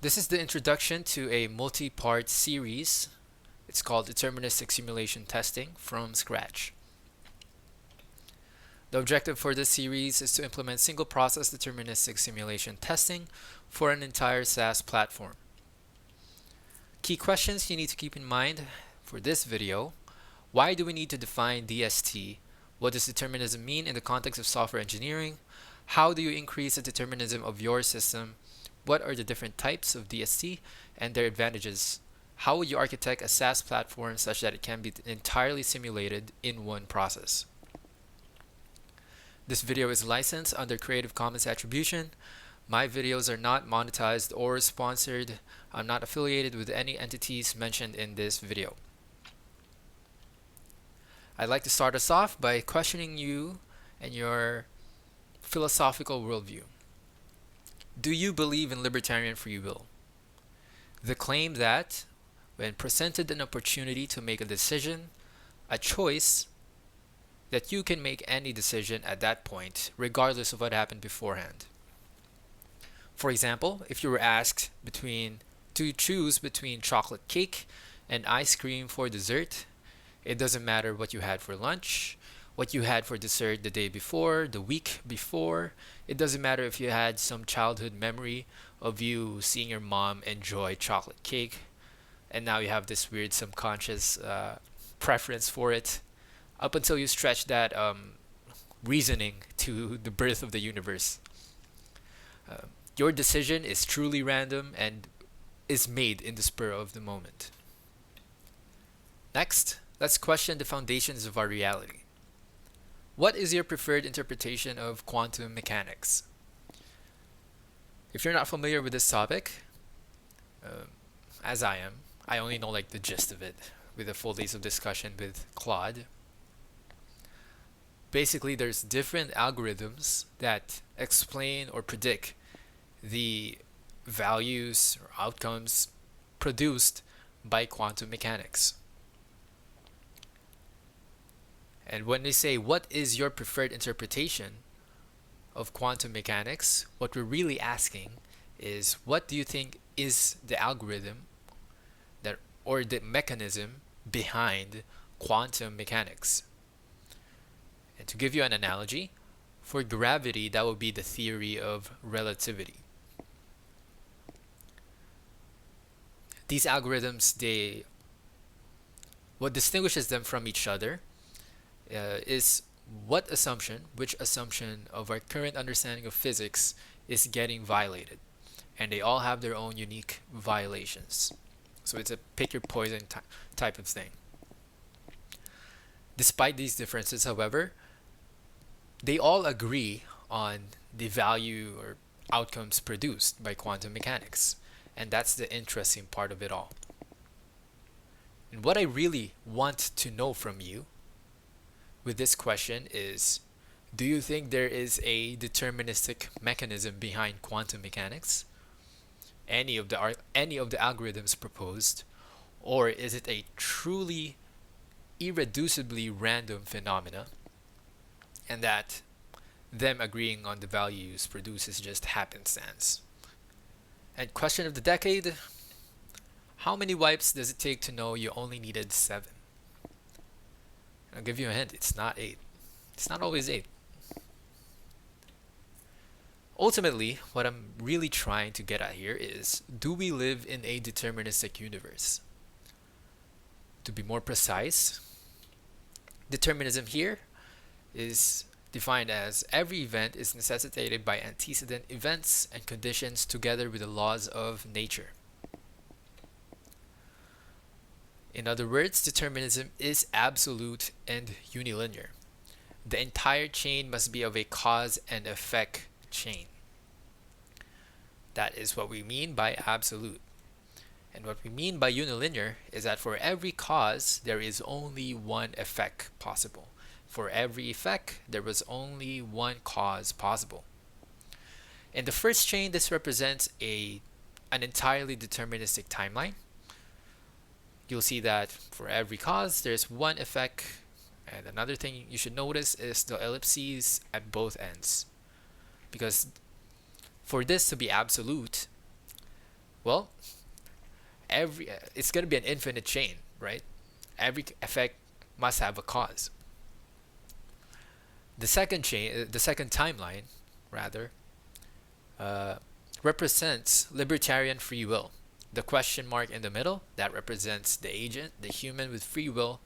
This is the introduction to a multi-part series. It's called Deterministic Simulation Testing from scratch. The objective for this series is to implement single process deterministic simulation testing for an entire SaaS platform. Key questions you need to keep in mind for this video: why do we need to define DST? What does determinism mean in the context of software engineering? How do you increase the determinism of your system? What are the different types of DST and their advantages? How would you architect a SaaS platform such that it can be entirely simulated in one process? This video is licensed under Creative Commons Attribution. My videos are not monetized or sponsored. I'm not affiliated with any entities mentioned in this video. I'd like to start us off by questioning you and your philosophical worldview. Do you believe in libertarian free will? The claim that when presented an opportunity to make a decision, a choice, that you can make any decision at that point, regardless of what happened beforehand. For example, if you were asked to choose between chocolate cake and ice cream for dessert, it doesn't matter what you had for lunch, what you had for dessert the day before, the week before. It doesn't matter if you had some childhood memory of you seeing your mom enjoy chocolate cake, and now you have this weird subconscious preference for it, up until you stretch that reasoning to the birth of the universe. Your decision is truly random and is made in the spur of the moment. Next, let's question the foundations of our reality. What is your preferred interpretation of quantum mechanics? If you're not familiar with this topic, as I am, I only know like the gist of it with the full days of discussion with Claude. Basically, there's different algorithms that explain or predict the values or outcomes produced by quantum mechanics. And when they say, what is your preferred interpretation of quantum mechanics, what we're really asking is, what do you think is the algorithm or the mechanism behind quantum mechanics? And to give you an analogy, for gravity, that would be the theory of relativity. These algorithms, what distinguishes them from each other is which assumption of our current understanding of physics is getting violated. And they all have their own unique violations. So it's a pick your poison type of thing. Despite these differences, however, they all agree on the value or outcomes produced by quantum mechanics. And that's the interesting part of it all. And what I really want to know from you with this question is, do you think there is a deterministic mechanism behind quantum mechanics? Any of the algorithms proposed? Or is it a truly irreducibly random phenomena, and that them agreeing on the values produces just happenstance? And question of the decade: how many wipes does it take to know you only needed 7? I'll give you a hint, it's not 8. It's not always 8. Ultimately, what I'm really trying to get at here is, do we live in a deterministic universe? To be more precise, determinism here is defined as every event is necessitated by antecedent events and conditions together with the laws of nature. In other words, determinism is absolute and unilinear. The entire chain must be of a cause and effect chain. That is what we mean by absolute. And what we mean by unilinear is that for every cause, there is only one effect possible. For every effect, there was only one cause possible. In the first chain, this represents an entirely deterministic timeline. You'll see that for every cause, there's one effect. And another thing you should notice is the ellipses at both ends. Because for this to be absolute, Well, every it's going to be an infinite chain, right? Every effect must have a cause. The second timeline, rather, uh, represents libertarian free will. The question mark in the middle, that represents the agent, the human with free will.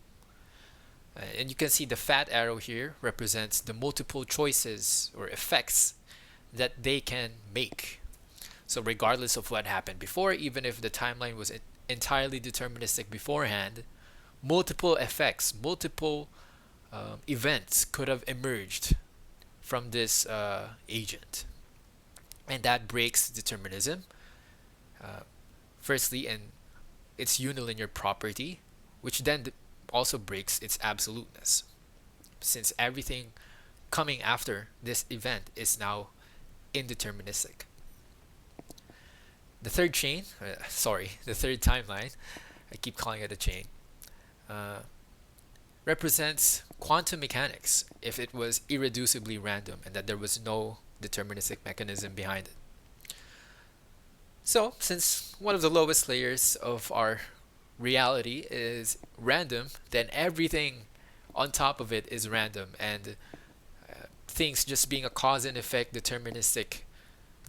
And you can see the fat arrow here represents the multiple choices or effects that they can make. So regardless of what happened before, even if the timeline was entirely deterministic beforehand, multiple effects, multiple events could have emerged from this agent. And that breaks determinism. Firstly, in its unilinear property, which then also breaks its absoluteness, since everything coming after this event is now indeterministic. The third chain, the third timeline, I keep calling it a chain, represents quantum mechanics if it was irreducibly random and that there was no deterministic mechanism behind it. So, since one of the lowest layers of our reality is random, then everything on top of it is random, and things just being a cause and effect deterministic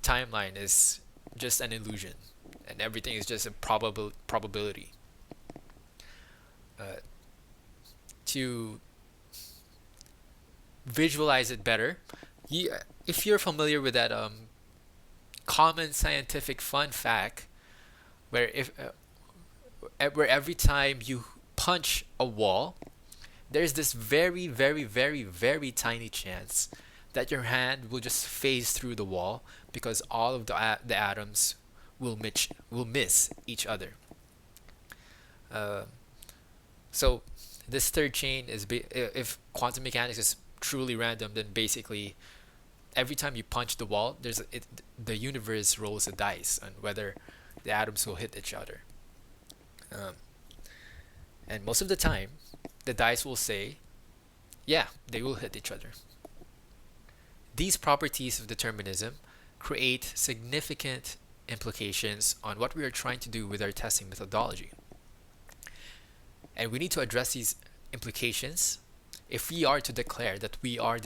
timeline is just an illusion, and everything is just a probability. To visualize it better, if you're familiar with that common scientific fun fact, where where every time you punch a wall, there's this very, very, very, very tiny chance that your hand will just phase through the wall because all of the atoms will miss each other. So this third chain is if quantum mechanics is truly random, then basically every time you punch the wall, the universe rolls a dice on whether the atoms will hit each other. And most of the time, the dice will say, yeah, they will hit each other. These properties of determinism create significant implications on what we are trying to do with our testing methodology. And we need to address these implications if we are to declare that we are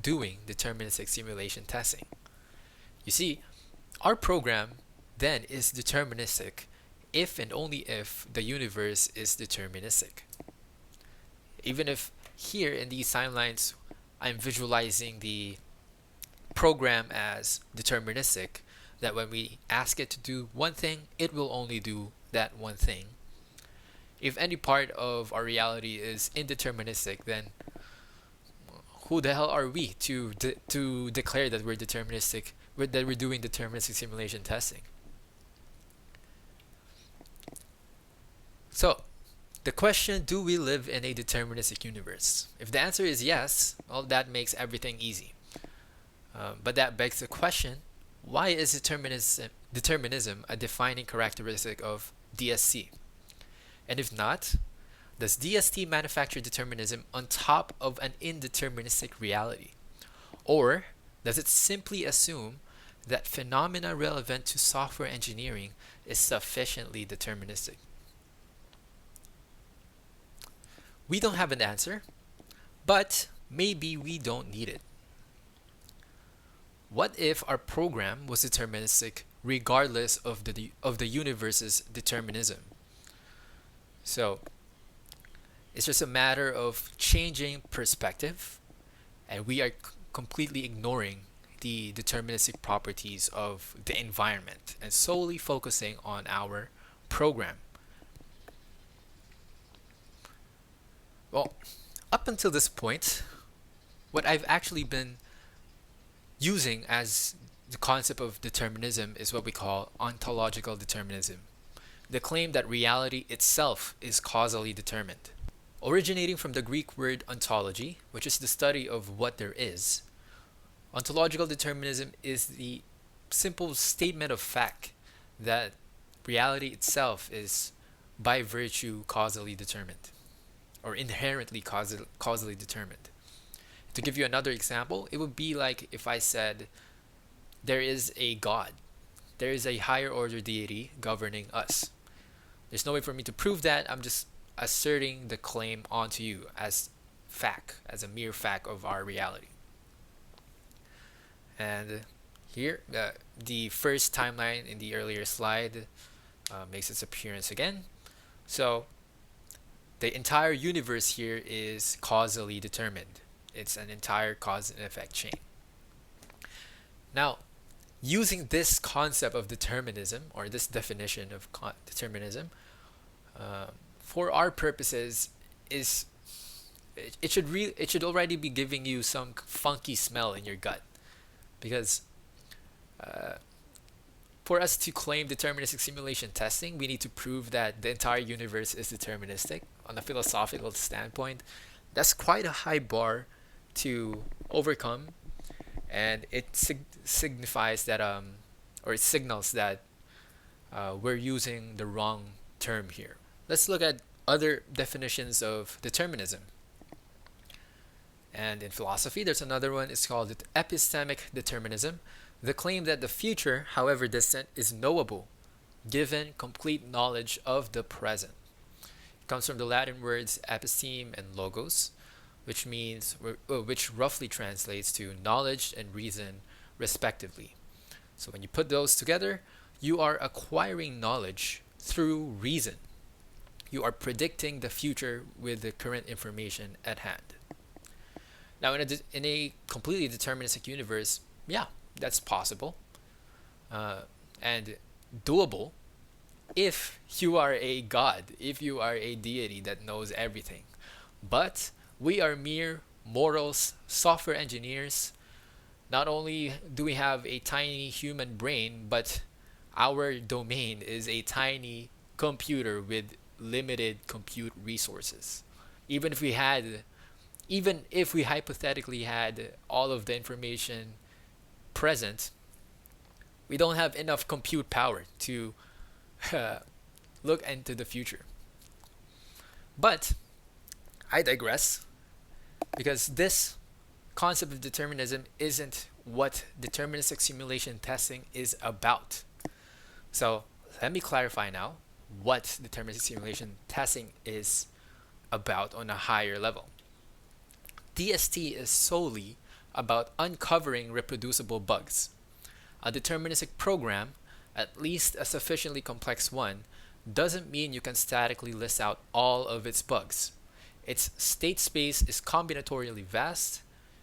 doing deterministic simulation testing. You see, our program then is deterministic if and only if the universe is deterministic. Even if here in these timelines I'm visualizing the program as deterministic, that when we ask it to do one thing, it will only do that one thing. If any part of our reality is indeterministic, then who the hell are we to declare that we're deterministic, that we're doing deterministic simulation testing? So, the question, do we live in a deterministic universe? If the answer is yes, well, that makes everything easy. But that begs the question, why is determinism a defining characteristic of DST? And if not, does DST manufacture determinism on top of an indeterministic reality? Or does it simply assume that phenomena relevant to software engineering is sufficiently deterministic? We don't have an answer, but maybe we don't need it. What if our program was deterministic regardless of the universe's determinism? So, it's just a matter of changing perspective, and we are completely ignoring the deterministic properties of the environment and solely focusing on our program. Well, up until this point, what I've actually been using as the concept of determinism is what we call ontological determinism, the claim that reality itself is causally determined. Originating from the Greek word ontology, which is the study of what there is, ontological determinism is the simple statement of fact that reality itself is by virtue causally determined, or inherently causally determined. To give you another example, it would be like if I said there is a God. there is a higher order deity governing us. There's no way for me to prove that. I'm just asserting the claim onto you as fact, as a mere fact of our reality. And here, the first timeline in the earlier slide makes its appearance again. So the entire universe here is causally determined. It's an entire cause and effect chain. Now, using this concept of determinism, or this definition of determinism, for our purposes, it should already be giving you some funky smell in your gut, because for us to claim deterministic simulation testing, we need to prove that the entire universe is deterministic. On a philosophical standpoint, that's quite a high bar to overcome, and it signifies that or it signals that we're using the wrong term here. Let's look at other definitions of determinism. And in philosophy, there's another one. It's called epistemic determinism, the claim that the future, however distant, is knowable, given complete knowledge of the present. It comes from the Latin words episteme and logos, which roughly translates to knowledge and reason, respectively. So when you put those together, you are acquiring knowledge through reason. You are predicting the future with the current information at hand. Now, in a completely deterministic universe, yeah, that's possible and doable if you are a god, if you are a deity that knows everything. But we are mere mortals, software engineers. Not only do we have a tiny human brain, but our domain is a tiny computer with limited compute resources. Even if we hypothetically had all of the information present, we don't have enough compute power to look into the future. But I digress, because this concept of determinism isn't what deterministic simulation testing is about. So let me clarify now what deterministic simulation testing is about on a higher level. DST is solely about uncovering reproducible bugs. A deterministic program, at least a sufficiently complex one, doesn't mean you can statically list out all of its bugs. Its state space is combinatorially vast.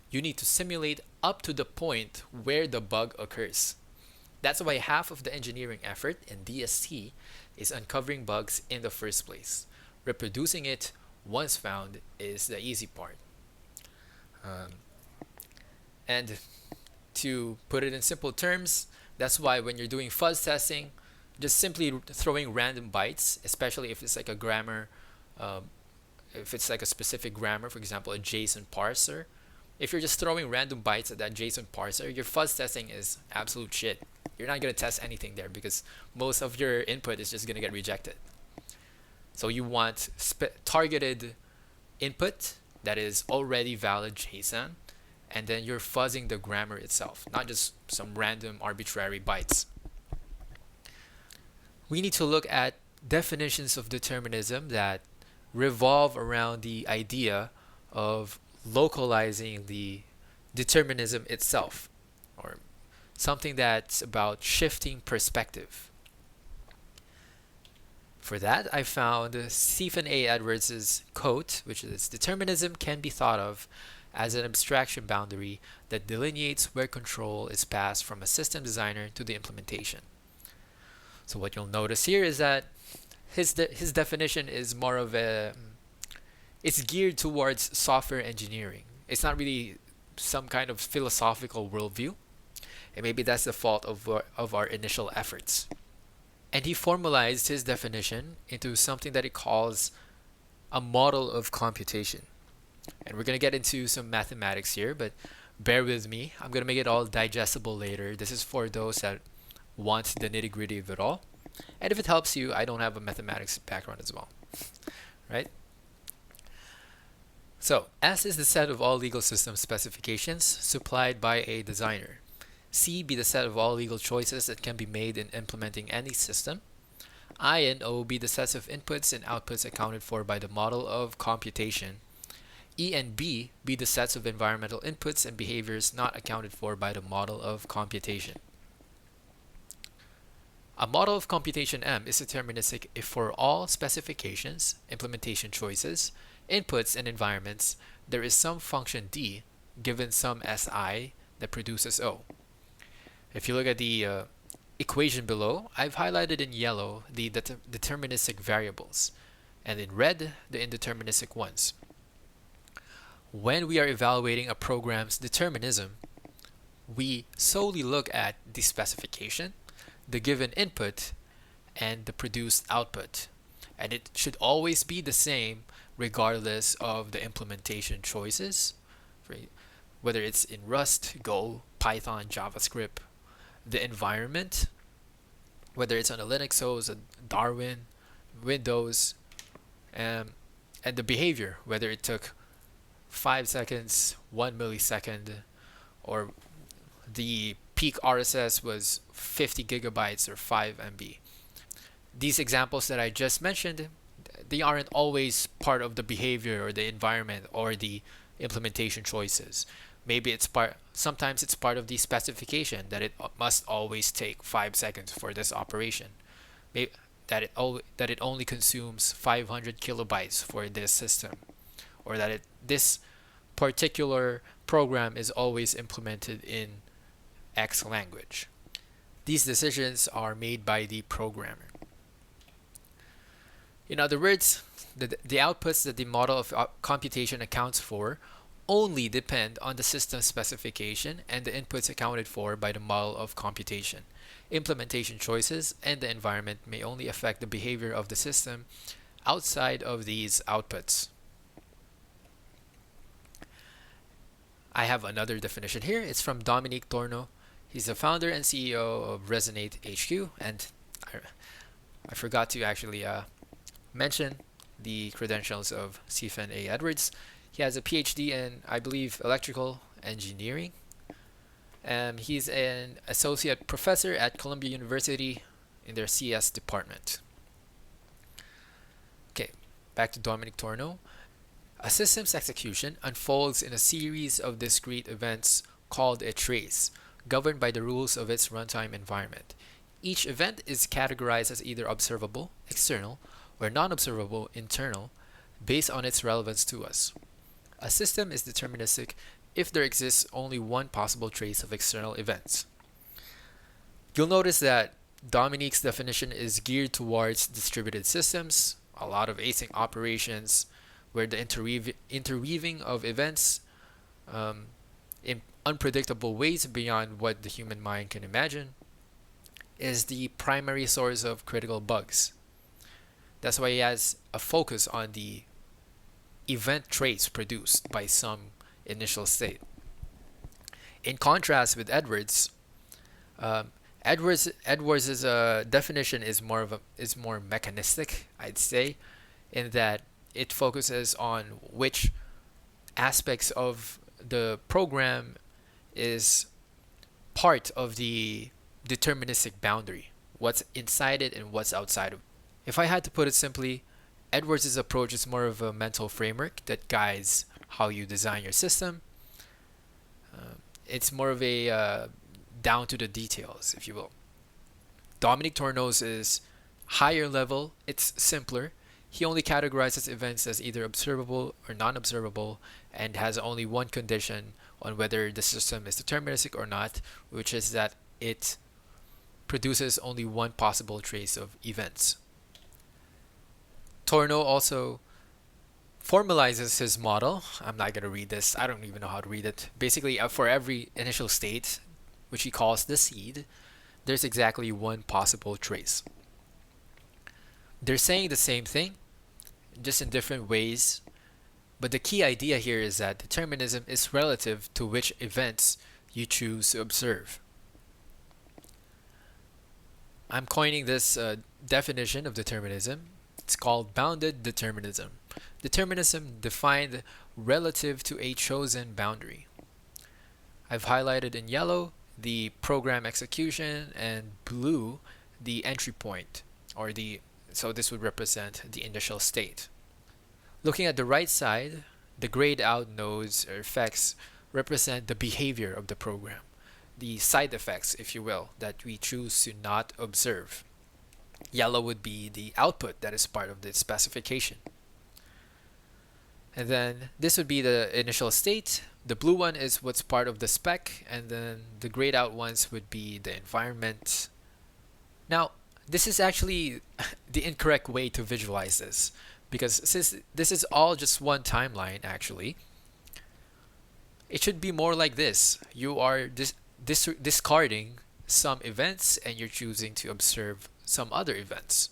You need to simulate up to the point where the bug occurs. That's why half of the engineering effort in DST is uncovering bugs in the first place. Reproducing it once found is the easy part. And to put it in simple terms, that's why when you're doing fuzz testing, just simply throwing random bytes, especially if it's like a grammar, if it's like a specific grammar, for example, a JSON parser. If you're just throwing random bytes at that JSON parser, your fuzz testing is absolute shit. You're not going to test anything there because most of your input is just going to get rejected. So you want targeted input that is already valid JSON, and then you're fuzzing the grammar itself, not just some random arbitrary bytes. We need to look at definitions of determinism that revolve around the idea of localizing the determinism itself, or something that's about shifting perspective. For that, I found Stephen A. Edwards' quote, which is, "Determinism can be thought of as an abstraction boundary that delineates where control is passed from a system designer to the implementation." So what you'll notice here is that his definition is more of it's geared towards software engineering. It's not really some kind of philosophical worldview, and maybe that's the fault of our initial efforts. And he formalized his definition into something that he calls a model of computation. And we're going to get into some mathematics here, but bear with me. I'm going to make it all digestible later. This is for those that want the nitty-gritty of it all. And if it helps you, I don't have a mathematics background as well. Right? So, S is the set of all legal system specifications supplied by a designer. C be the set of all legal choices that can be made in implementing any system. I and O be the sets of inputs and outputs accounted for by the model of computation. E and B be the sets of environmental inputs and behaviors not accounted for by the model of computation. A model of computation M is deterministic if for all specifications, implementation choices, inputs, and environments, there is some function D given some Si that produces O. If you look at the equation below, I've highlighted in yellow the deterministic variables, and in red, the indeterministic ones. When we are evaluating a program's determinism, we solely look at the specification, the given input, and the produced output. And it should always be the same regardless of the implementation choices, whether it's in Rust, Go, Python, JavaScript, the environment, whether it's on a Linux OS, a Darwin, Windows, and the behavior, whether it took 5 seconds, 1 millisecond, or the peak RSS was 50 gigabytes or 5 MB. These examples that I just mentioned, they aren't always part of the behavior or the environment or the implementation choices. Maybe sometimes it's part of the specification that it must always take 5 seconds for this operation. Maybe that it only consumes 500 kilobytes for this system, or that this particular program is always implemented in X language. These decisions are made by the programmer. In other words, the outputs that the model of computation accounts for only depend on the system specification and the inputs accounted for by the model of computation. Implementation choices and the environment may only affect the behavior of the system outside of these outputs. I have another definition here. It's from Dominique Tornow. He's the founder and CEO of Resonate HQ, and I forgot to actually mention the credentials of Stephen A. Edwards. He has a PhD in, I believe, electrical engineering. He's an associate professor at Columbia University in their CS department. Okay, back to Dominic Tornow. A system's execution unfolds in a series of discrete events called a trace, governed by the rules of its runtime environment. Each event is categorized as either observable, external, or non-observable, internal, based on its relevance to us. A system is deterministic if there exists only one possible trace of external events. You'll notice that Dominique's definition is geared towards distributed systems, a lot of async operations, where the interweaving of events in unpredictable ways beyond what the human mind can imagine is the primary source of critical bugs. That's why he has a focus on the event trace produced by some initial state. In contrast with Edwards, Edwards's definition is more mechanistic, I'd say, in that it focuses on which aspects of the program is part of the deterministic boundary, what's inside it and what's outside of it. If I had to put it simply, Edwards' approach is more of a mental framework that guides how you design your system. It's more of a down to the details, if you will. Dominic Tornow's is higher level, it's simpler. He only categorizes events as either observable or non-observable and has only one condition on whether the system is deterministic or not, which is that it produces only one possible trace of events. Tornow also formalizes his model. I'm not going to read this. I don't even know how to read it. Basically, for every initial state, which he calls the seed, there's exactly one possible trace. They're saying the same thing, just in different ways, but the key idea here is that determinism is relative to which events you choose to observe. I'm coining this definition of determinism. It's called bounded determinism. Determinism defined relative to a chosen boundary. I've highlighted in yellow the program execution, and blue the entry point, or so this would represent the initial state. Looking at the right side, the grayed out nodes or effects represent the behavior of the program, the side effects, if you will, that we choose to not observe. Yellow would be the output that is part of the specification. And then this would be the initial state. The blue one is what's part of the spec, and then the grayed out ones would be the environment. Now, this is actually the incorrect way to visualize this, because since this is all just one timeline, actually, it should be more like this. You are discarding some events and you're choosing to observe some other events.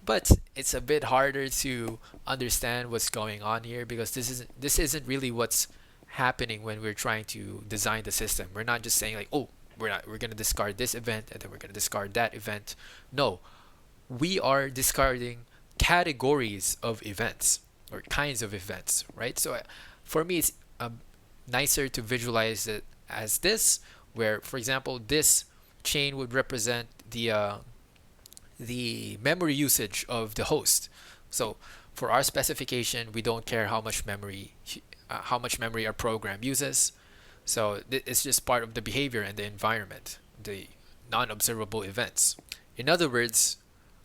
But it's a bit harder to understand what's going on here, because this isn't really what's happening when we're trying to design the system. We're not just saying like, oh, we're going to discard this event and then we're going to discard that event. No, we are discarding categories of events or kinds of events, right? So for me, it's nicer to visualize it as this, where, for example, this chain would represent the memory usage of the host. So for our specification, we don't care how much memory our program uses. So it's just part of the behavior and the environment, the non-observable events. In other words,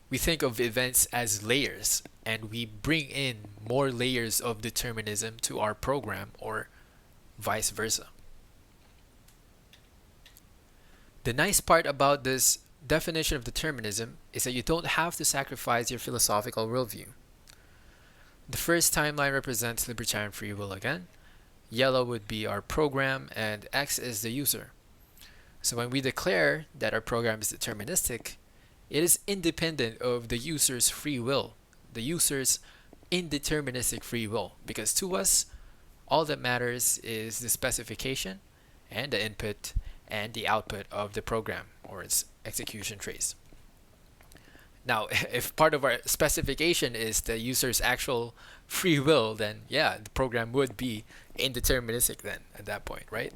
we think of events as layers, and we bring in more layers of determinism to our program, or vice versa. The nice part about this definition of determinism is that you don't have to sacrifice your philosophical worldview. The first timeline represents libertarian free will again. Yellow would be our program, and X is the user. So when we declare that our program is deterministic, it is independent of the user's free will, the user's indeterministic free will, because to us, all that matters is the specification and the input and the output of the program or its execution trace. Now, if part of our specification is the user's actual free will, then yeah, the program would be indeterministic then at that point, right?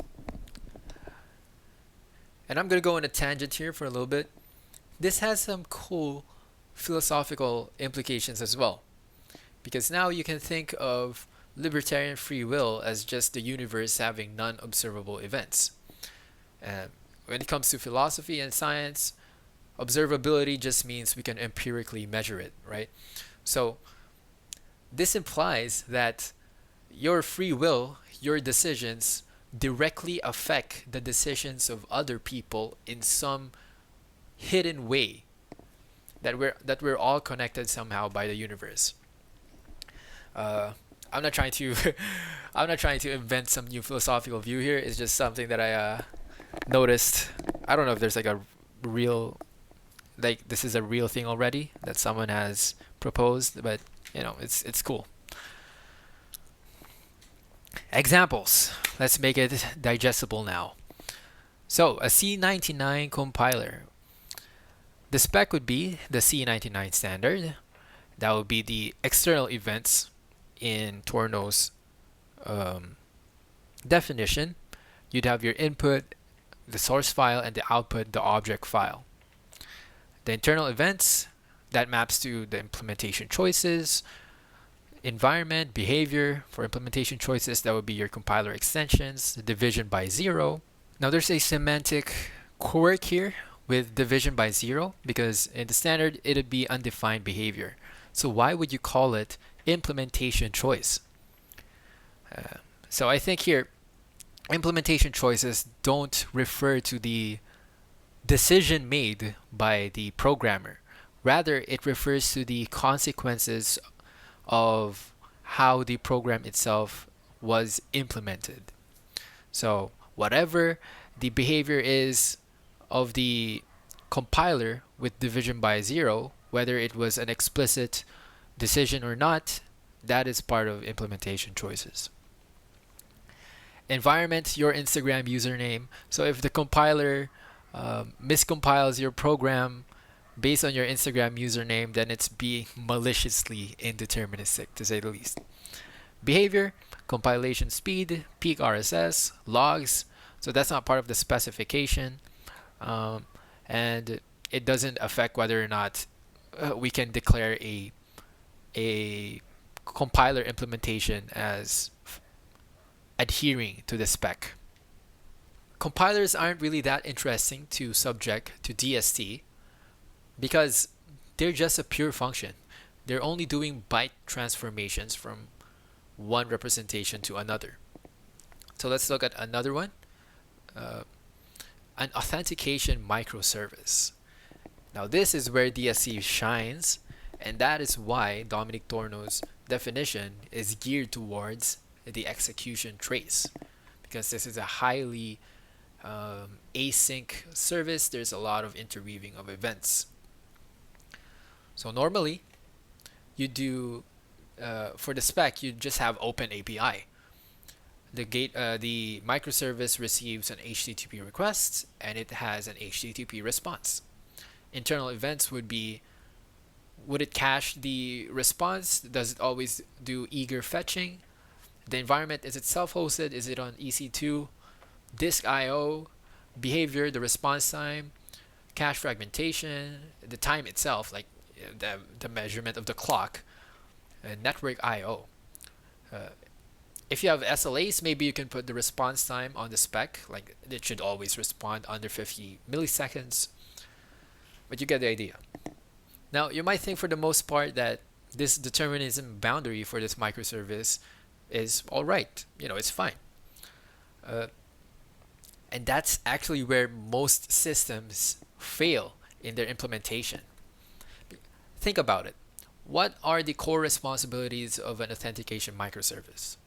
And I'm going to go on a tangent here for a little bit. This has some cool philosophical implications as well, because now you can think of libertarian free will as just the universe having non-observable events. When it comes to philosophy and science, observability just means we can empirically measure it, right? So this implies that your free will, your decisions, directly affect the decisions of other people in some hidden way, that we're all connected somehow by the universe. I'm not trying to I'm not trying to invent some new philosophical view here. It's just something that I noticed. I don't know if there's like a real, like this is a real thing already that someone has proposed, but you know, it's cool. Examples. Let's make it digestible now. So a C99 compiler. The spec would be the C99 standard. That would be the external events in Tornow's definition. You'd have your input, the source file, and the output, the object file. The internal events, that maps to the implementation choices, environment, behavior. For implementation choices, that would be your compiler extensions, the division by zero. Now there's a semantic quirk here with division by zero, because in the standard it'd be undefined behavior. So why would you call it implementation choice? So I think here implementation choices don't refer to the decision made by the programmer. Rather, it refers to the consequences of how the program itself was implemented. So whatever the behavior is of the compiler with division by zero, whether it was an explicit decision or not, that is part of implementation choices. Environment, your Instagram username. So if the compiler miscompiles your program based on your Instagram username, then it's being maliciously indeterministic, to say the least. Behavior, compilation speed, peak RSS, logs, So that's not part of the specification, and it doesn't affect whether or not we can declare a compiler implementation as adhering to the spec. Compilers aren't really that interesting to subject to DST because they're just a pure function. They're only doing byte transformations from one representation to another. So let's look at another one, an authentication microservice. Now this is where DST shines, and that is why Dominic Tornow's definition is geared towards the execution trace, because this is a highly async service. There's a lot of interweaving of events. So normally you do for the spec you just have open API. The microservice receives an HTTP request and it has an HTTP response. Internal events would it cache the response? Does it always do eager fetching? The environment, is it self-hosted? Is it on EC2? Disk IO, behavior, the response time, cache fragmentation, the time itself, like the measurement of the clock, network IO. If you have SLAs, maybe you can put the response time on the spec, like it should always respond under 50 milliseconds, but you get the idea. Now, you might think for the most part that this determinism boundary for this microservice is all right. It's fine. And that's actually where most systems fail in their implementation. Think about it. What are the core responsibilities of an authentication microservice?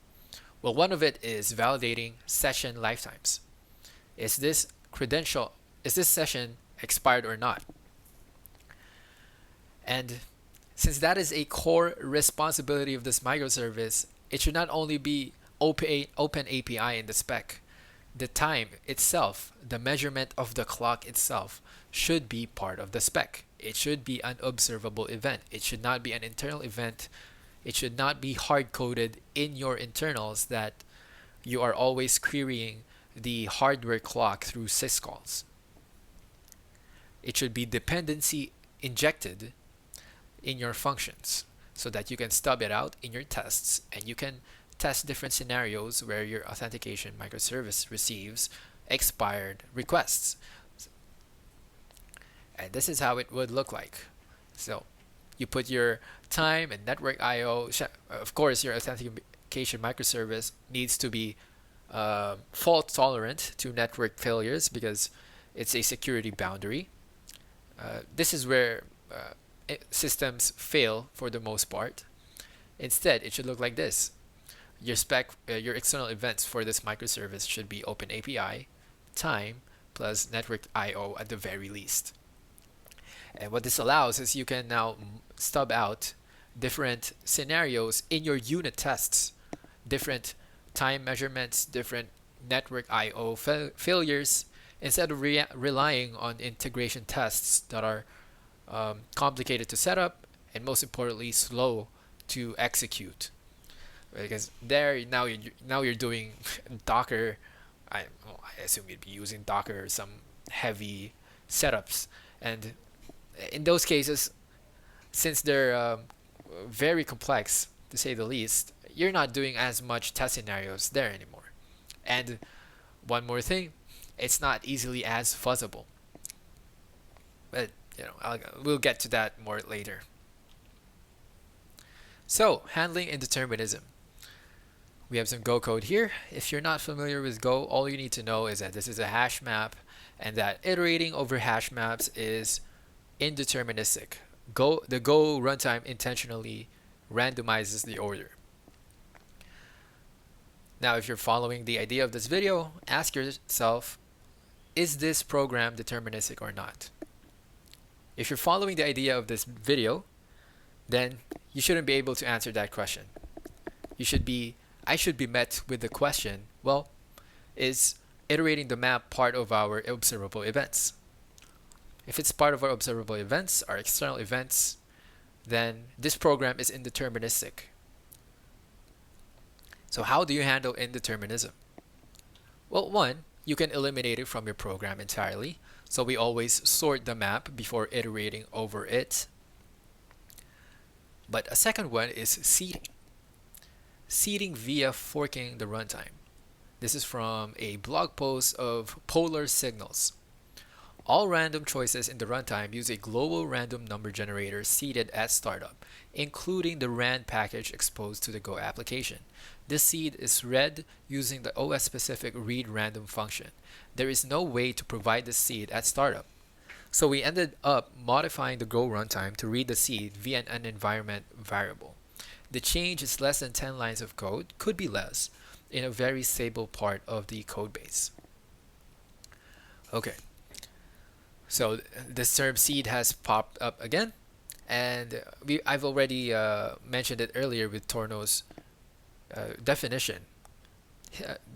Well, one of it is validating session lifetimes. Is this session expired or not? And since that is a core responsibility of this microservice, it should not only be open API in the spec. The time itself, the measurement of the clock itself, should be part of the spec. It should be an observable event. It should not be an internal event. It should not be hard-coded in your internals that you are always querying the hardware clock through syscalls. It should be dependency injected in your functions so that you can stub it out in your tests and you can test different scenarios where your authentication microservice receives expired requests. And this is how it would look like. So you put your time and network IO. Of course, your authentication microservice needs to be fault tolerant to network failures because it's a security boundary. This is where systems fail for the most part. Instead, it should look like this. Your external events for this microservice should be open API, time, plus network IO at the very least. And what this allows is you can now stub out different scenarios in your unit tests, different time measurements, different network IO failures, instead of relying on integration tests that are complicated to set up and most importantly slow to execute. Because now you're doing Docker. I assume you'd be using Docker or some heavy setups, and in those cases, since they're very complex to say the least, you're not doing as much test scenarios there anymore. And one more thing, it's not easily as fuzzable. But we'll get to that more later. So, handling indeterminism. We have some Go code here. If you're not familiar with Go, all you need to know is that this is a hash map and that iterating over hash maps is indeterministic. The Go runtime intentionally randomizes the order. Now, if you're following the idea of this video, ask yourself, is this program deterministic or not? If you're following the idea of this video, then you shouldn't be able to answer that question. I should be met with the question, well, is iterating the map part of our observable events? If it's part of our observable events, our external events, then this program is indeterministic. So how do you handle indeterminism? Well, one, you can eliminate it from your program entirely. So we always sort the map before iterating over it. But a second one is seeding. Seeding via forking the runtime. This is from a blog post of Polar Signals. All random choices in the runtime use a global random number generator seeded at startup, including the rand package exposed to the Go application. This seed is read using the OS-specific read random function. There is no way to provide the seed at startup. So we ended up modifying the Go runtime to read the seed via an environment variable. The change is less than 10 lines of code, could be less, in a very stable part of the code base. Okay. So this term seed has popped up again, and I've already mentioned it earlier with Tornow's definition.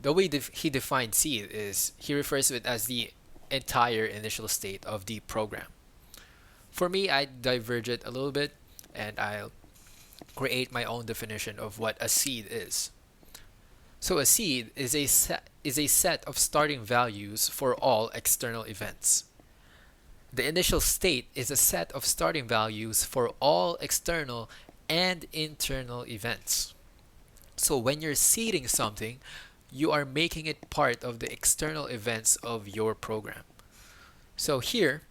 The way he defines seed is he refers to it as the entire initial state of the program. For me, I diverge it a little bit, and I'll create my own definition of what a seed is. So a seed is a set of starting values for all external events. The initial state is a set of starting values for all external and internal events. So when you're seeding something, you are making it part of the external events of your program. So here,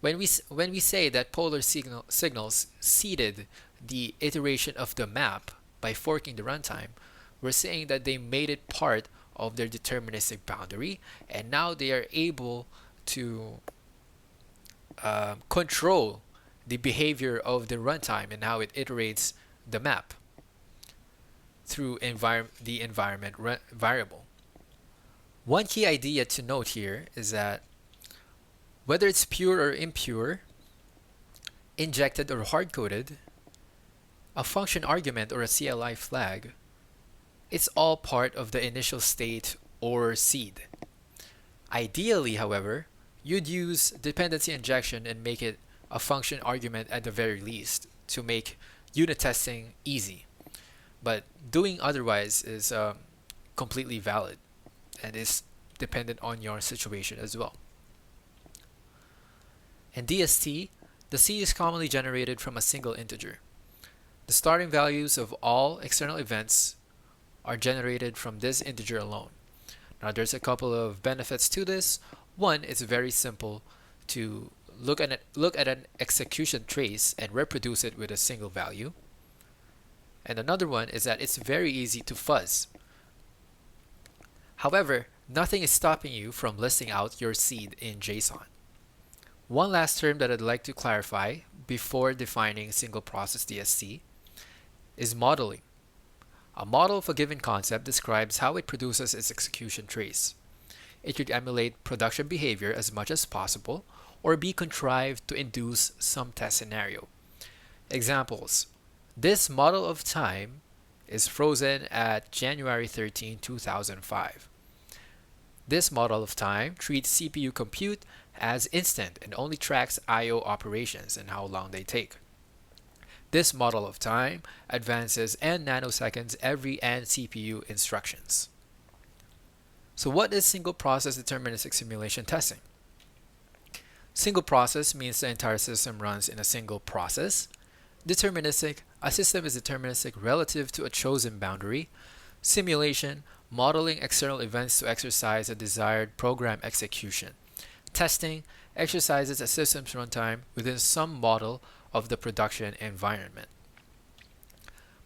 when we say that Polar Signals seeded the iteration of the map by forking the runtime, we're saying that they made it part of their deterministic boundary, and now they are able to control the behavior of the runtime and how it iterates the map through the environment variable. One key idea to note here is that whether it's pure or impure, injected or hard-coded, a function argument or a CLI flag, it's all part of the initial state or seed. Ideally, however, you'd use dependency injection and make it a function argument at the very least to make unit testing easy. But doing otherwise is completely valid and is dependent on your situation as well. In DST, the seed is commonly generated from a single integer. The starting values of all external events are generated from this integer alone. Now there's a couple of benefits to this. One, it's very simple to look at an execution trace and reproduce it with a single value. And another one is that it's very easy to fuzz. However, nothing is stopping you from listing out your seed in JSON. One last term that I'd like to clarify before defining single process DST is modeling. A model of a given concept describes how it produces its execution trace. It should emulate production behavior as much as possible or be contrived to induce some test scenario. Examples: this model of time is frozen at January 13, 2005. This model of time treats CPU compute as instant and only tracks I/O operations and how long they take. This model of time advances n nanoseconds every n CPU instructions. So what is single process deterministic simulation testing? Single process means the entire system runs in a single process. Deterministic, a system is deterministic relative to a chosen boundary. Simulation, modeling external events to exercise a desired program execution. Testing, exercises a system's runtime within some model of the production environment.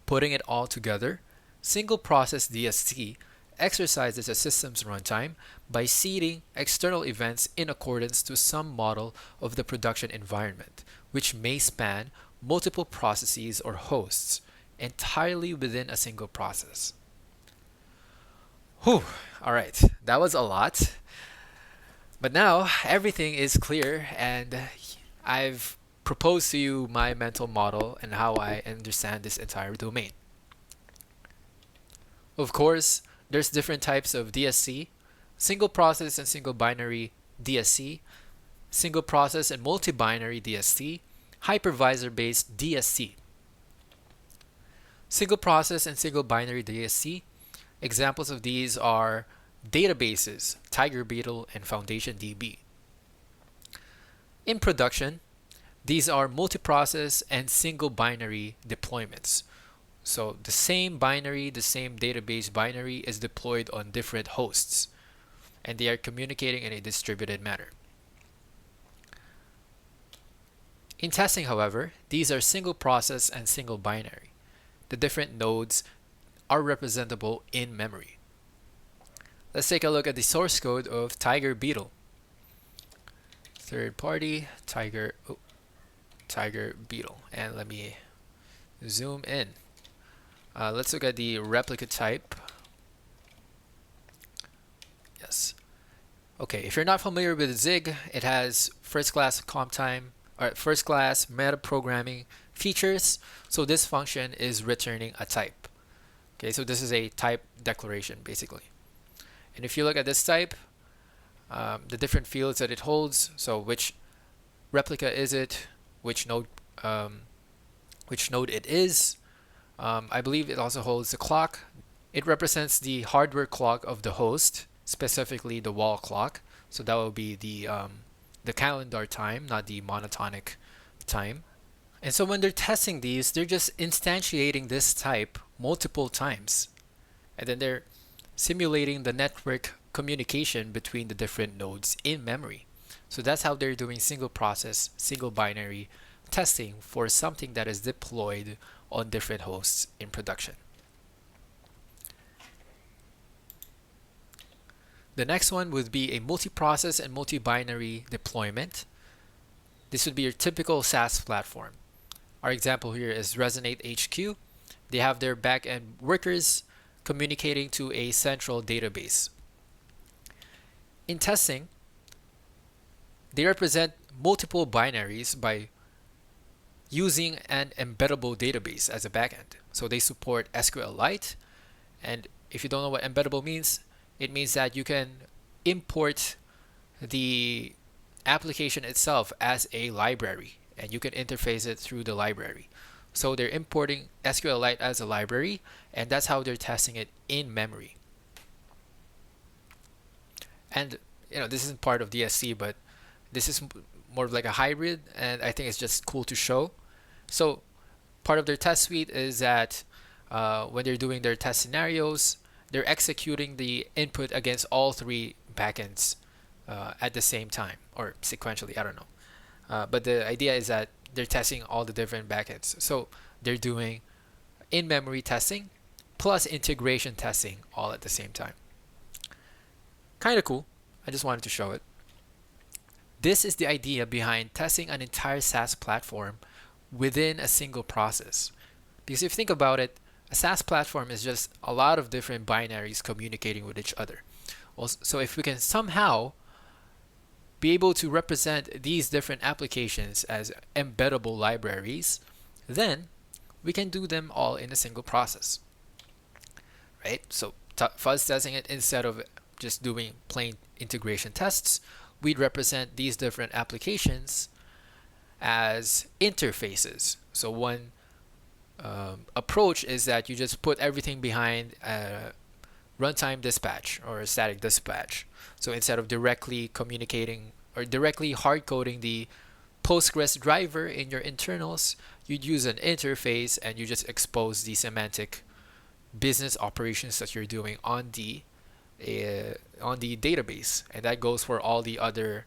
Putting it all together, single process DST exercises a system's runtime by seeding external events in accordance to some model of the production environment, which may span multiple processes or hosts entirely within a single process. Whew, all right, that was a lot. But now everything is clear, and I've proposed to you my mental model and how I understand this entire domain. Of course, there's different types of DST: single process and single binary DST, single process and multi-binary DST, hypervisor-based DST. Single process and single binary DST, examples of these are databases, TigerBeetle and FoundationDB. In production, these are multiprocess and single binary deployments. So the same binary, the same database binary is deployed on different hosts, and they are communicating in a distributed manner. In testing, however, these are single process and single binary. The different nodes are representable in memory. Let's take a look at the source code of TigerBeetle. Third party TigerBeetle, and let me zoom in. Let's look at the replica type. Yes. Okay, if you're not familiar with Zig, it has first-class comp time, or first-class metaprogramming features. So this function is returning a type. Okay, so this is a type declaration basically. And if you look at this type, the different fields that it holds, so which replica is it, which node it is. I believe it also holds the clock. It represents the hardware clock of the host, specifically the wall clock. So that will be the calendar time, not the monotonic time. And so when they're testing these, they're just instantiating this type multiple times. And then they're simulating the network communication between the different nodes in memory. So that's how they're doing single process, single binary testing for something that is deployed on different hosts in production. The next one would be a multi-process and multi-binary deployment. This would be your typical SaaS platform. Our example here is Resonate HQ. They have their back-end workers communicating to a central database. In testing, they represent multiple binaries by using an embeddable database as a backend. So they support SQLite, and if you don't know what embeddable means, it means that you can import the application itself as a library, and you can interface it through the library. So they're importing SQLite as a library, and that's how they're testing it in memory. And this isn't part of DST, but this is more of like a hybrid, and I think it's just cool to show. So part of their test suite is that when they're doing their test scenarios, they're executing the input against all three backends at the same time, or sequentially, I don't know. But the idea is that they're testing all the different backends. So they're doing in-memory testing plus integration testing all at the same time. Kind of cool. I just wanted to show it. This is the idea behind testing an entire SaaS platform within a single process. Because if you think about it, a SaaS platform is just a lot of different binaries communicating with each other. So if we can somehow be able to represent these different applications as embeddable libraries, then we can do them all in a single process. Right? So fuzz testing it, instead of just doing plain integration tests, we'd represent these different applications as interfaces. So one approach is that you just put everything behind runtime dispatch or static dispatch. So instead of directly communicating or directly hard coding the Postgres driver in your internals, you'd use an interface and you just expose the semantic business operations that you're doing on the database, and that goes for all the other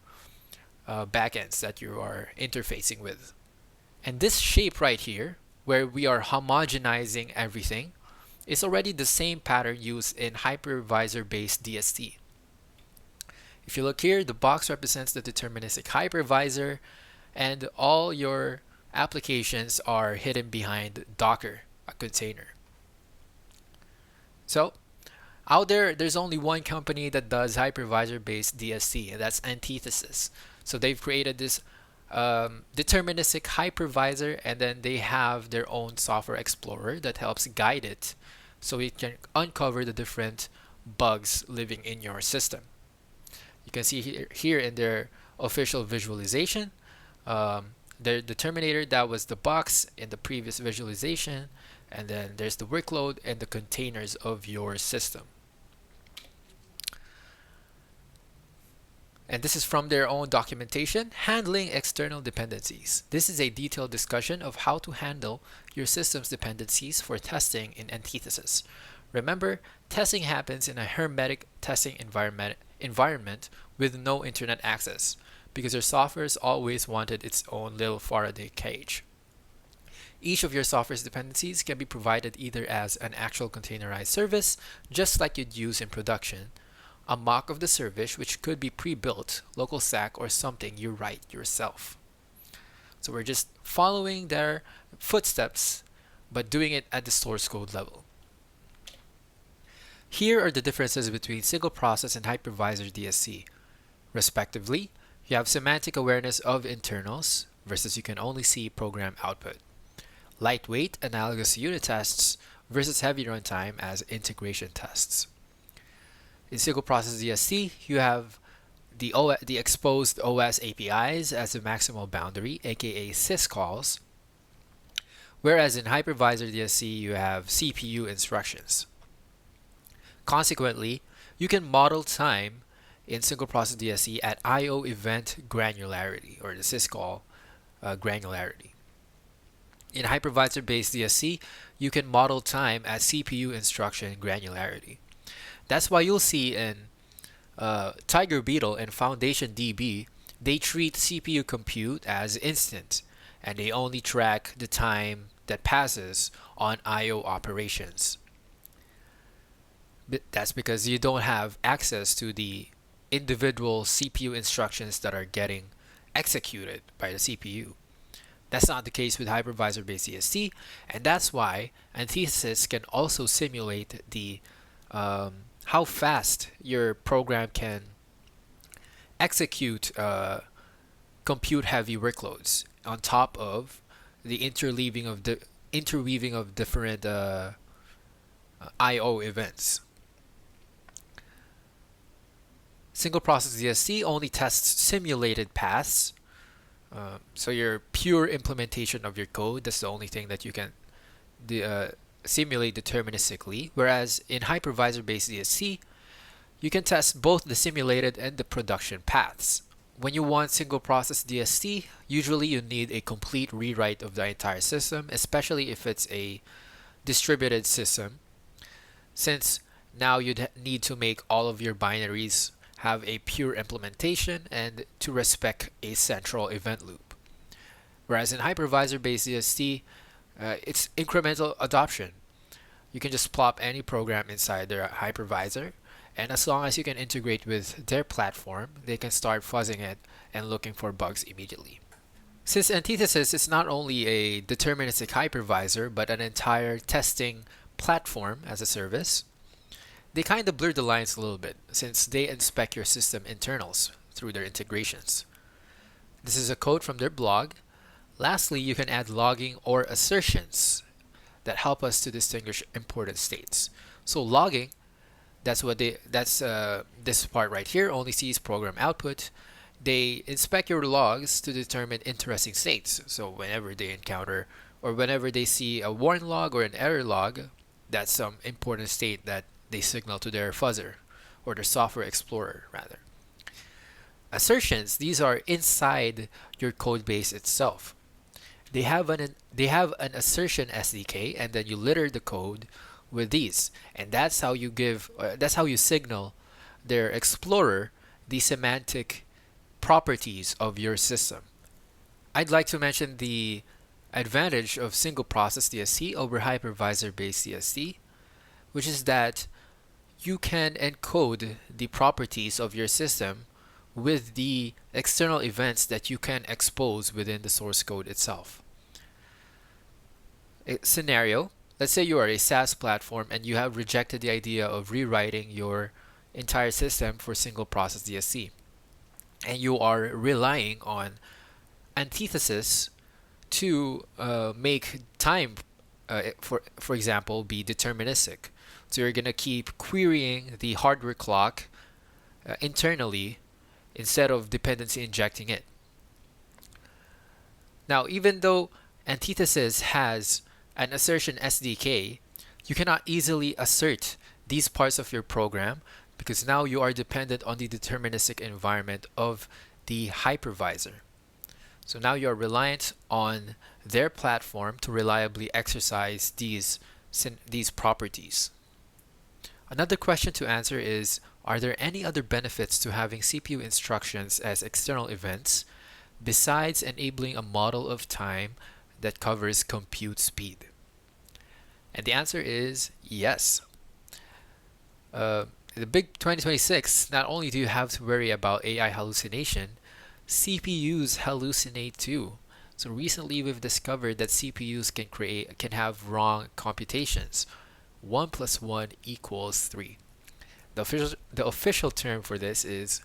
backends that you are interfacing with. And this shape right here, where we are homogenizing everything, is already the same pattern used in Hypervisor-based DST. If you look here, the box represents the deterministic hypervisor, and all your applications are hidden behind Docker, a container. So out there's only one company that does hypervisor-based DST, and that's Antithesis. So they've created this deterministic hypervisor, and then they have their own software explorer that helps guide it so it can uncover the different bugs living in your system. You can see here in their official visualization, the determinator, that was the box in the previous visualization, and then there's the workload and the containers of your system. And this is from their own documentation, Handling External Dependencies. This is a detailed discussion of how to handle your system's dependencies for testing in Antithesis. Remember, testing happens in a hermetic testing environment with no internet access, because your software's always wanted its own little Faraday cage. Each of your software's dependencies can be provided either as an actual containerized service, just like you'd use in production, a mock of the service, which could be pre-built, local stack, or something you write yourself. So we're just following their footsteps, but doing it at the source code level. Here are the differences between single process and hypervisor DST. Respectively, you have semantic awareness of internals versus you can only see program output. Lightweight analogous unit tests versus heavy runtime as integration tests. In single process DST, you have the exposed OS APIs as a maximal boundary, aka syscalls, whereas in hypervisor DST, you have CPU instructions. Consequently, you can model time in single process DST at I/O event granularity, or the syscall granularity. In hypervisor-based DST, you can model time at CPU instruction granularity. That's why you'll see in TigerBeetle and FoundationDB, they treat CPU compute as instant, and they only track the time that passes on I/O operations. That's because you don't have access to the individual CPU instructions that are getting executed by the CPU. That's not the case with hypervisor-based DST, and that's why Antithesis can also simulate the how fast your program can execute compute-heavy workloads on top of the interweaving of different I/O events. Single process DST only tests simulated paths. So your pure implementation of your code, that's the only thing that you can simulate deterministically. Whereas in hypervisor-based DST, you can test both the simulated and the production paths. When you want single process DST, usually you need a complete rewrite of the entire system, especially if it's a distributed system, since now you'd need to make all of your binaries have a pure implementation and to respect a central event loop. Whereas in hypervisor-based DST, it's incremental adoption. You can just plop any program inside their hypervisor, and as long as you can integrate with their platform, they can start fuzzing it and looking for bugs immediately. Since Antithesis is not only a deterministic hypervisor, but an entire testing platform as a service, they kind of blur the lines a little bit since they inspect your system internals through their integrations. This is a quote from their blog. Lastly, you can add logging or assertions that help us to distinguish important states. So logging, this part right here only sees program output. They inspect your logs to determine interesting states. So whenever they encounter or whenever they see a warn log or an error log, that's some important state that they signal to their fuzzer or their software explorer rather. Assertions, these are inside your code base itself. They have an assertion SDK, and then you litter the code with these, and that's how you signal their explorer the semantic properties of your system. I'd like to mention the advantage of single process DST over hypervisor-based DST, which is that you can encode the properties of your system with the external events that you can expose within the source code itself. A scenario, let's say you are a SaaS platform and you have rejected the idea of rewriting your entire system for single process DST, and you are relying on Antithesis to make time, for example, be deterministic. So you're going to keep querying the hardware clock internally instead of dependency injecting it. Now, even though Antithesis has an assertion SDK, you cannot easily assert these parts of your program because now you are dependent on the deterministic environment of the hypervisor. So now you are reliant on their platform to reliably exercise these properties. Another question to answer is, are there any other benefits to having CPU instructions as external events besides enabling a model of time that covers compute speed? And the answer is yes. The big 2026, not only do you have to worry about AI hallucination, CPUs hallucinate too. So recently we've discovered that CPUs can have wrong computations. 1 plus 1 equals 3. The official term for this is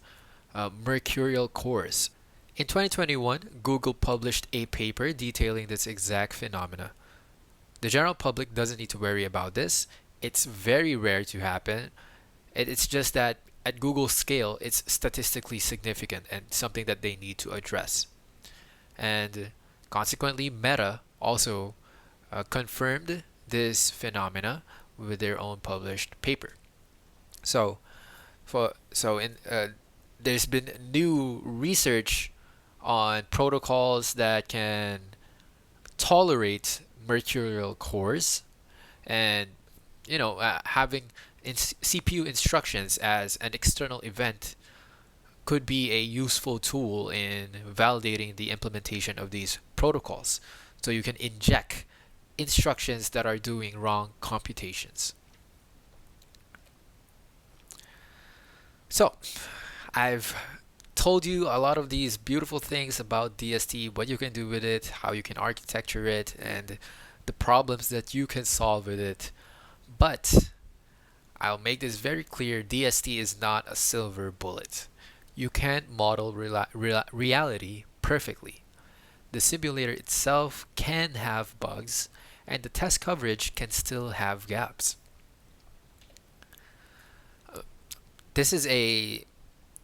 mercurial cores. In 2021, Google published a paper detailing this exact phenomena. The general public doesn't need to worry about this. It's very rare to happen. It's just that at Google's scale, it's statistically significant and something that they need to address. And consequently, Meta also confirmed this phenomena with their own published paper. There's been new research on protocols that can tolerate mercurial cores, and having CPU instructions as an external event could be a useful tool in validating the implementation of these protocols. So you can inject instructions that are doing wrong computations. So I've told you a lot of these beautiful things about DST, what you can do with it, how you can architecture it, and the problems that you can solve with it. But I'll make this very clear, DST is not a silver bullet. You can't model reality perfectly. The simulator itself can have bugs, and the test coverage can still have gaps. This is a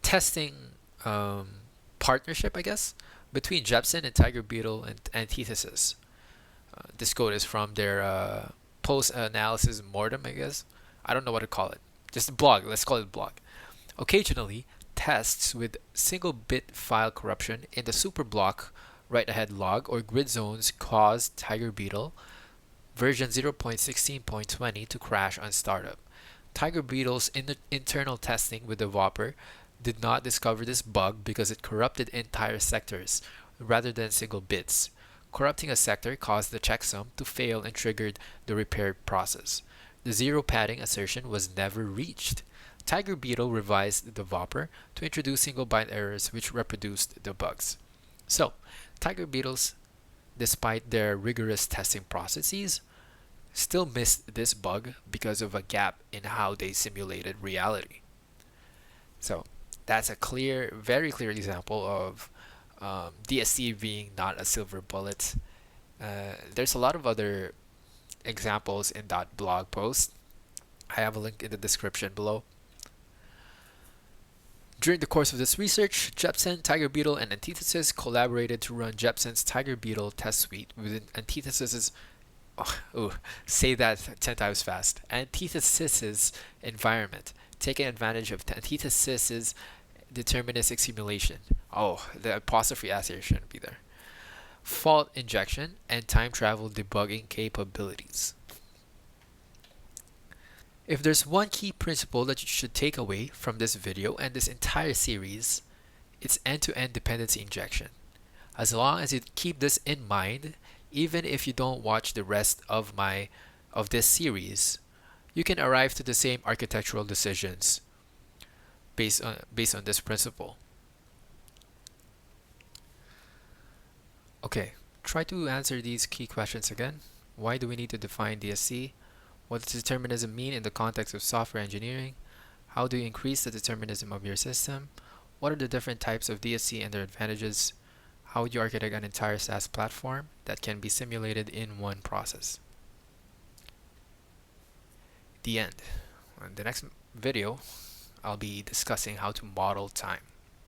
testing partnership, I guess, between Jepsen and TigerBeetle and Antithesis. This code is from their post-analysis mortem, I guess. I don't know what to call it. Just a blog. Let's call it a blog. Occasionally, tests with single-bit file corruption in the superblock write-ahead log or grid zones caused TigerBeetle version 0.16.20 to crash on startup. TigerBeetle's internal testing with the Whopper did not discover this bug because it corrupted entire sectors rather than single bits. Corrupting a sector caused the checksum to fail and triggered the repair process. The zero padding assertion was never reached. TigerBeetle revised the Whopper to introduce single byte errors which reproduced the bugs. So, TigerBeetles, despite their rigorous testing processes, still missed this bug because of a gap in how they simulated reality. So, that's a very clear example of DST being not a silver bullet. There's a lot of other examples in that blog post. I have a link in the description below. During the course of this research, Jepsen, TigerBeetle, and Antithesis collaborated to run Jepsen's TigerBeetle test suite within Antithesis's say that 10 times fast. Antithesis's environment, taking advantage of Antithesis's deterministic simulation. The apostrophe S here shouldn't be there. Fault injection and time travel debugging capabilities. If there's one key principle that you should take away from this video and this entire series, it's end-to-end dependency injection. As long as you keep this in mind, even if you don't watch the rest of this series, you can arrive to the same architectural decisions based on this principle. Okay, try to answer these key questions again. Why do we need to define DST? What does determinism mean in the context of software engineering? How do you increase the determinism of your system? What are the different types of DST and their advantages? How would you architect an entire SaaS platform that can be simulated in one process? The end. In the next video, I'll be discussing how to model time.